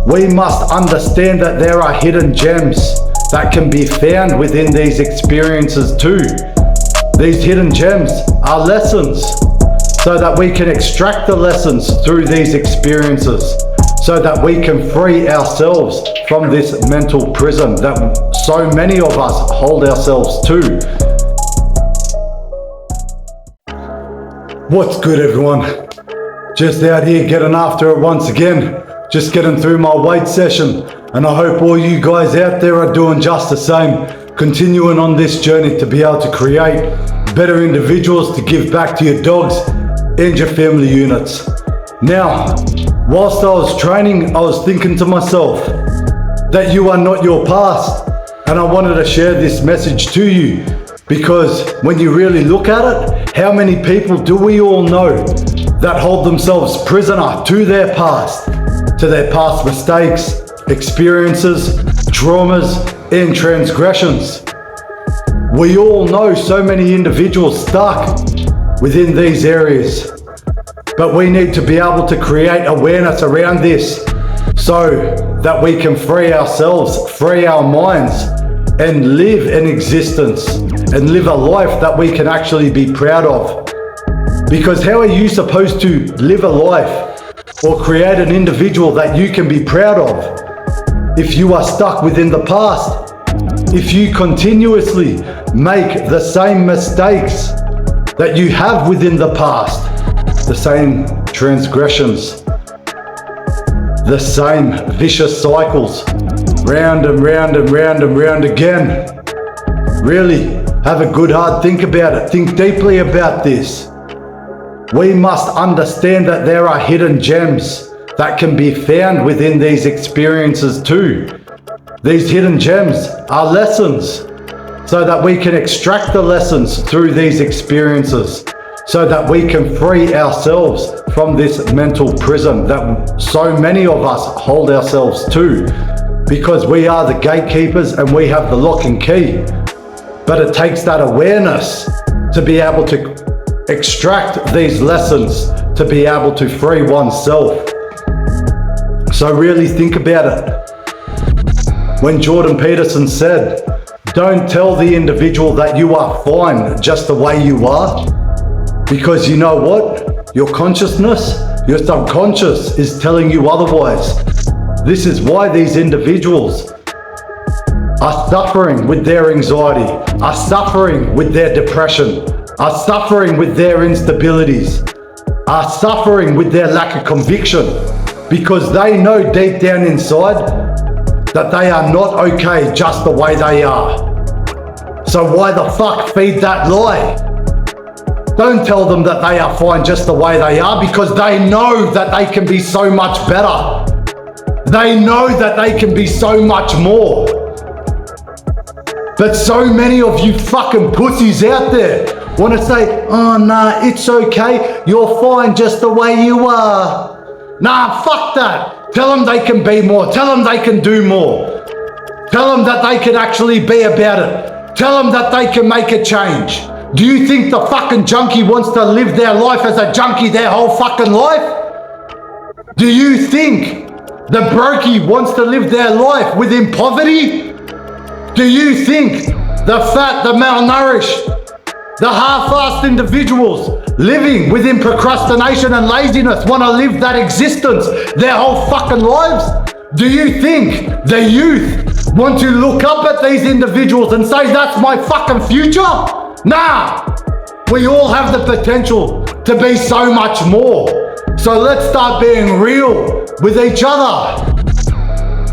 We must understand that there are hidden gems that can be found within these experiences too. These hidden gems are lessons, so that we can extract the lessons through these experiences, so that we can free ourselves from this mental prison that so many of us hold ourselves to. What's good, everyone? Just out here getting after it once again, just getting through my weight session, and I hope all you guys out there are doing just the same, continuing on this journey to be able to create better individuals to give back to your dogs and your family units. Now, whilst I was training, I was thinking to myself that you are not your past, and I wanted to share this message to you, because when you really look at it, how many people do we all know that hold themselves prisoner to their past mistakes, experiences, traumas, and transgressions? We all know so many individuals stuck within these areas, but we need to be able to create awareness around this so that we can free ourselves, free our minds, and live an existence and live a life that we can actually be proud of. Because how are you supposed to live a life or create an individual that you can be proud of if you are stuck within the past? If you continuously make the same mistakes that you have within the past, the same transgressions, the same vicious cycles, round and round and round and round again. Really, have a good hard think about it. Think deeply about this. We must understand that there are hidden gems that can be found within these experiences too. These hidden gems are lessons, so that we can extract the lessons through these experiences, so that we can free ourselves from this mental prison that so many of us hold ourselves to, because we are the gatekeepers and we have the lock and key. But it takes that awareness to be able to extract these lessons, to be able to free oneself. So really think about it. When Jordan Peterson said, don't tell the individual that you are fine just the way you are, because you know what? Your consciousness, your subconscious is telling you otherwise. This is why these individuals are suffering with their anxiety, are suffering with their depression, are suffering with their instabilities, are suffering with their lack of conviction, because they know deep down inside that they are not okay just the way they are. So why the fuck feed that lie? Don't tell them that they are fine just the way they are, because they know that they can be so much better. They know that they can be so much more. But so many of you fucking pussies out there want to say, oh nah, it's okay, you're fine just the way you are. Nah, fuck that. Tell them they can be more. Tell them they can do more. Tell them that they can actually be about it. Tell them that they can make a change. Do you think the fucking junkie wants to live their life as a junkie their whole fucking life? Do you think the brokey wants to live their life within poverty? Do you think the fat, the malnourished, the half-assed individuals living within procrastination and laziness want to live that existence their whole fucking lives? Do you think the youth want to look up at these individuals and say, that's my fucking future? Nah, we all have the potential to be so much more. So let's start being real with each other.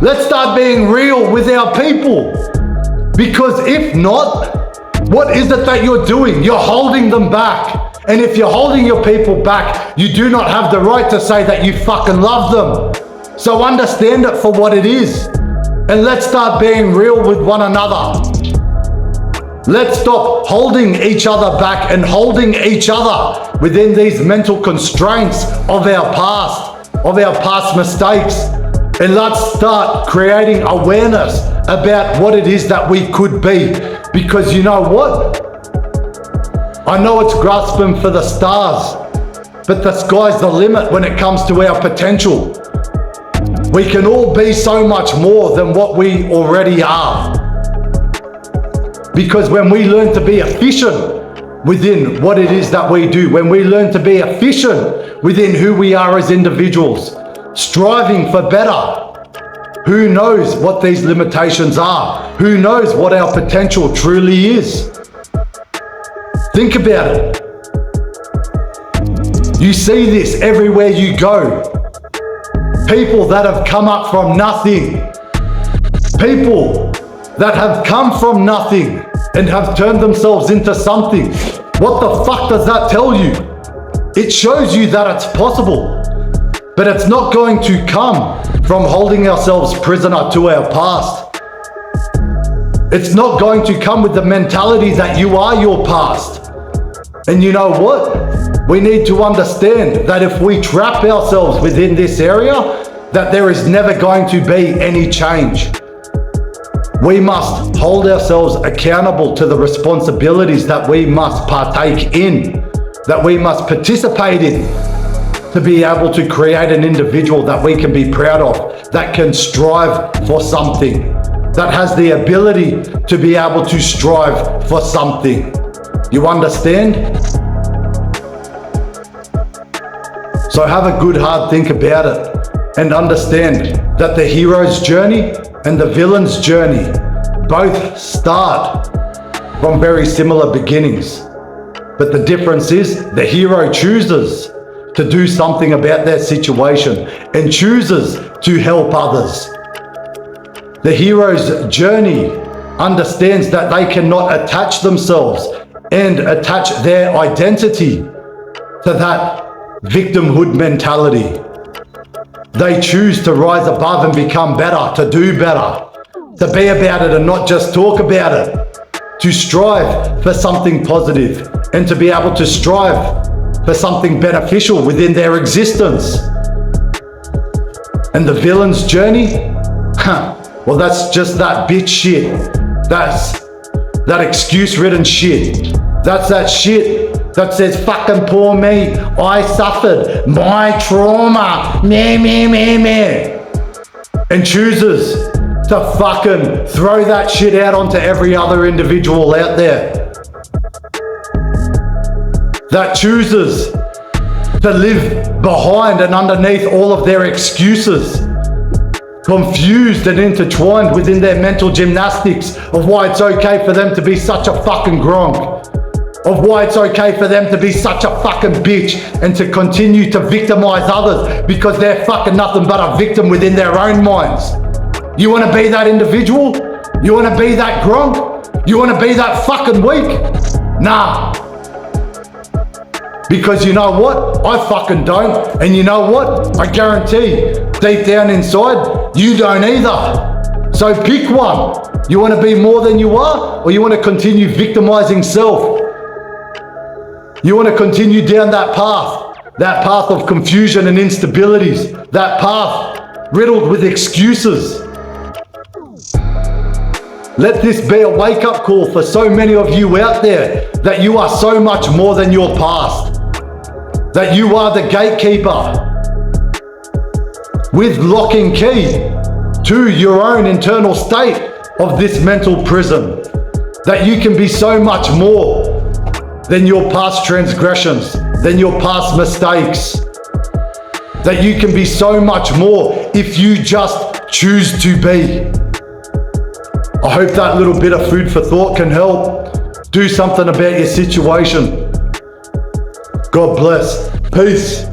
Let's start being real with our people. Because if not, what is it that you're doing? You're holding them back. And if you're holding your people back, you do not have the right to say that you fucking love them. So understand it for what it is. And let's start being real with one another. Let's stop holding each other back and holding each other within these mental constraints of our past mistakes. And let's start creating awareness about what it is that we could be. Because you know what? I know it's grasping for the stars, but the sky's the limit when it comes to our potential. We can all be so much more than what we already are. Because when we learn to be efficient within what it is that we do, when we learn to be efficient within who we are as individuals, striving for better, who knows what these limitations are? Who knows what our potential truly is? Think about it. You see this everywhere you go. People that have come up from nothing. People that have come from nothing and have turned themselves into something. What the fuck does that tell you? It shows you that it's possible, but it's not going to come from holding ourselves prisoner to our past. It's not going to come with the mentality that you are your past. And you know what? We need to understand that if we trap ourselves within this area, that there is never going to be any change. We must hold ourselves accountable to the responsibilities that we must partake in, that we must participate in, to be able to create an individual that we can be proud of, that can strive for something, that has the ability to be able to strive for something. You understand? So have a good hard think about it and understand that the hero's journey and the villain's journey both start from very similar beginnings. But the difference is the hero chooses to do something about their situation and chooses to help others. The hero's journey understands that they cannot attach themselves and attach their identity to that victimhood mentality. They choose to rise above and become better, to do better, to be about it and not just talk about it, to strive for something positive and to be able to strive for something beneficial within their existence. And the villain's journey? Well, that's just that bitch shit. That's that excuse-ridden shit. That's that shit that says, fucking poor me, I suffered, my trauma, me. And chooses to fucking throw that shit out onto every other individual out there. That chooses to live behind and underneath all of their excuses, confused and intertwined within their mental gymnastics of why it's okay for them to be such a fucking gronk, of why it's okay for them to be such a fucking bitch and to continue to victimize others because they're fucking nothing but a victim within their own minds. You want to be that individual? You want to be that gronk? You want to be that fucking weak? Nah. Because you know what? I fucking don't. And you know what? I guarantee deep down inside, you don't either. So pick one. You want to be more than you are, or you want to continue victimizing self? You want to continue down that path of confusion and instabilities, that path riddled with excuses. Let this be a wake-up call for so many of you out there that you are so much more than your past, that you are the gatekeeper with lock and key to your own internal state of this mental prison, that you can be so much more than your past transgressions, than your past mistakes, that you can be so much more if you just choose to be. I hope that little bit of food for thought can help. Do something about your situation. God bless. Peace.